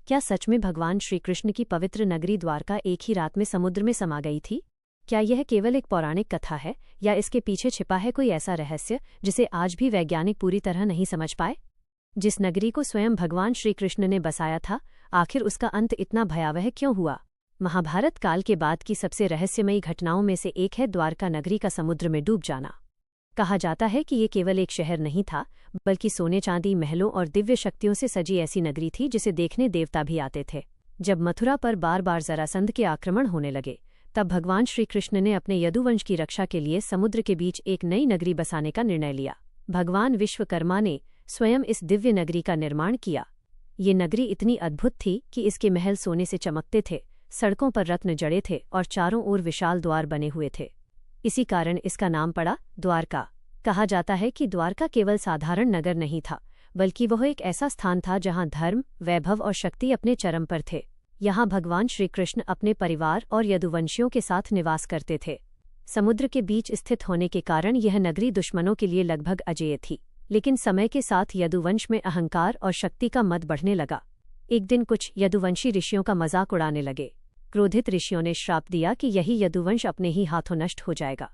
क्या सच में भगवान श्री कृष्ण की पवित्र नगरी द्वारका एक ही रात में समुद्र में समा गई थी? क्या यह केवल एक पौराणिक कथा है या इसके पीछे छिपा है कोई ऐसा रहस्य जिसे आज भी वैज्ञानिक पूरी तरह नहीं समझ पाए? जिस नगरी को स्वयं भगवान श्री कृष्ण ने बसाया था, आखिर उसका अंत इतना भयावह क्यों हुआ? महाभारत काल के बाद की सबसे रहस्यमयी घटनाओं में से एक है द्वारका नगरी का समुद्र में डूब जाना। कहा जाता है कि ये केवल एक शहर नहीं था, बल्कि सोने चांदी महलों और दिव्य शक्तियों से सजी ऐसी नगरी थी जिसे देखने देवता भी आते थे। जब मथुरा पर बार बार जरासंध के आक्रमण होने लगे, तब भगवान श्री कृष्ण ने अपने यदुवंश की रक्षा के लिए समुद्र के बीच एक नई नगरी बसाने का निर्णय लिया। भगवान विश्वकर्मा ने स्वयं इस दिव्य नगरी का निर्माण किया। ये नगरी इतनी अद्भुत थी कि इसके महल सोने से चमकते थे, सड़कों पर रत्न जड़े थे और चारों ओर विशाल द्वार बने हुए थे। इसी कारण इसका नाम पड़ा द्वारका। कहा जाता है कि द्वारका केवल साधारण नगर नहीं था, बल्कि वह एक ऐसा स्थान था जहां धर्म, वैभव और शक्ति अपने चरम पर थे। यहाँ भगवान श्री कृष्ण अपने परिवार और यदुवंशियों के साथ निवास करते थे। समुद्र के बीच स्थित होने के कारण यह नगरी दुश्मनों के लिए लगभग अजेय थी, लेकिन समय के साथ यदुवंश में अहंकार और शक्ति का मद बढ़ने लगा। एक दिन कुछ यदुवंशी ऋषियों का मजाक उड़ाने लगे। क्रोधित ऋषियों ने श्राप दिया कि यही यदुवंश अपने ही हाथों नष्ट हो जाएगा।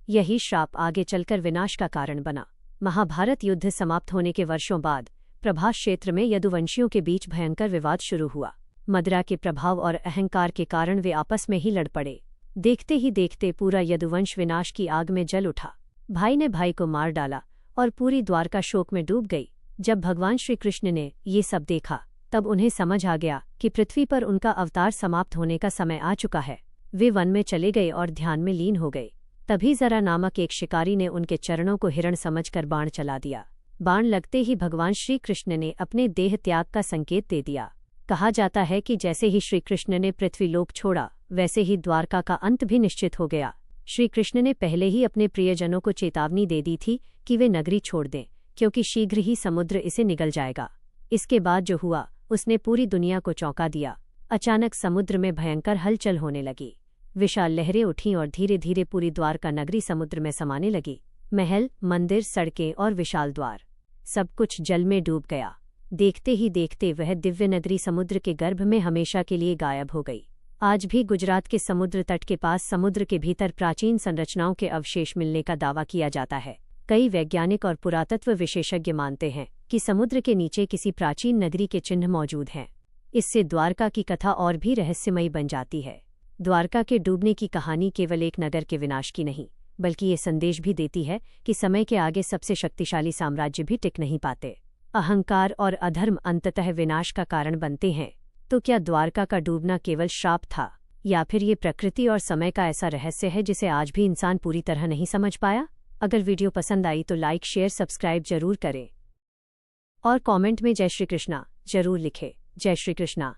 यही श्राप आगे चलकर विनाश का कारण बना। महाभारत युद्ध समाप्त होने के वर्षों बाद प्रभास क्षेत्र में यदुवंशियों के बीच भयंकर विवाद शुरू हुआ। मदिरा के प्रभाव और अहंकार के कारण वे आपस में ही लड़ पड़े। देखते ही देखते पूरा यदुवंश विनाश की आग में जल उठा। भाई ने भाई को मार डाला और पूरी द्वारका शोक में डूब गई। जब भगवान श्री कृष्ण ने ये सब देखा, तब उन्हें समझ आ गया कि पृथ्वी पर उनका अवतार समाप्त होने का समय आ चुका है। वे वन में चले गए और ध्यान में लीन हो गए। तभी जरा नामक एक शिकारी ने उनके चरणों को हिरण समझकर बाण चला दिया। बाण लगते ही भगवान श्री कृष्ण ने अपने देह त्याग का संकेत दे दिया। कहा जाता है कि जैसे ही श्री कृष्ण ने पृथ्वीलोक छोड़ा, वैसे ही द्वारका का अंत भी निश्चित हो गया। श्री कृष्ण ने पहले ही अपने प्रियजनों को चेतावनी दे दी थी कि वे नगरी छोड़ दें, क्योंकि शीघ्र ही समुद्र इसे निगल जाएगा। इसके बाद जो हुआ, उसने पूरी दुनिया को चौंका दिया। अचानक समुद्र में भयंकर हलचल होने लगी। विशाल लहरें उठीं और धीरे धीरे पूरी द्वारका नगरी समुद्र में समाने लगी। महल, मंदिर, सड़कें और विशाल द्वार, सब कुछ जल में डूब गया। देखते ही देखते वह दिव्य नगरी समुद्र के गर्भ में हमेशा के लिए गायब हो गई। आज भी गुजरात के समुद्र तट के पास समुद्र के भीतर प्राचीन संरचनाओं के अवशेष मिलने का दावा किया जाता है। कई वैज्ञानिक और पुरातत्व विशेषज्ञ मानते हैं कि समुद्र के नीचे किसी प्राचीन नगरी के चिन्ह मौजूद हैं। इससे द्वारका की कथा और भी रहस्यमयी बन जाती है। द्वारका के डूबने की कहानी केवल एक नगर के विनाश की नहीं, बल्कि ये संदेश भी देती है कि समय के आगे सबसे शक्तिशाली साम्राज्य भी टिक नहीं पाते। अहंकार और अधर्म अंततः विनाश का कारण बनते हैं। तो क्या द्वारका का डूबना केवल श्राप था, या फिर ये प्रकृति और समय का ऐसा रहस्य है जिसे आज भी इंसान पूरी तरह नहीं समझ पाया? अगर वीडियो पसंद आई तो लाइक, शेयर, सब्सक्राइब जरूर करें और कमेंट में जय श्री कृष्णा जरूर लिखें। जय श्री कृष्णा।